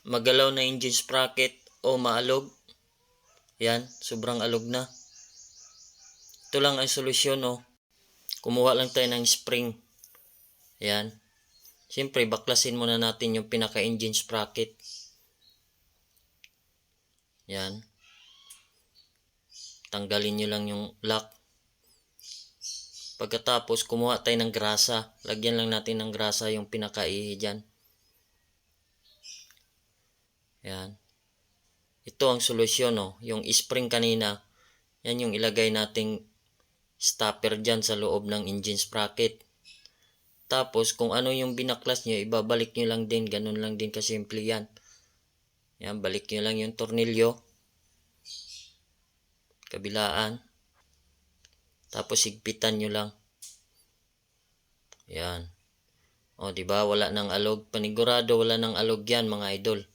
magalaw na engine sprocket o maalog. Yan, sobrang alog na. Ito lang ang solusyon, oh. Kumuha lang tayo ng spring. Yan. Siyempre, baklasin muna natin yung pinaka-engine sprocket. Yan. Tanggalin nyo lang yung lock. Pagkatapos, kumuha tayo ng grasa. Lagyan lang natin ng grasa yung pinaka-ihi dyan. Yan. Ito ang solusyon, oh. Yung spring kanina, yan yung ilagay nating stopper dyan sa loob ng engine sprocket. Tapos, kung ano yung binaklas nyo, ibabalik nyo lang din. Ganun lang din kasimple yan. Yan, balik nyo lang yung tornilyo. Kabilaan. Tapos, higpitan nyo lang. Yan. O, diba? Wala nang alog. Panigurado, wala nang alog yan, mga idol.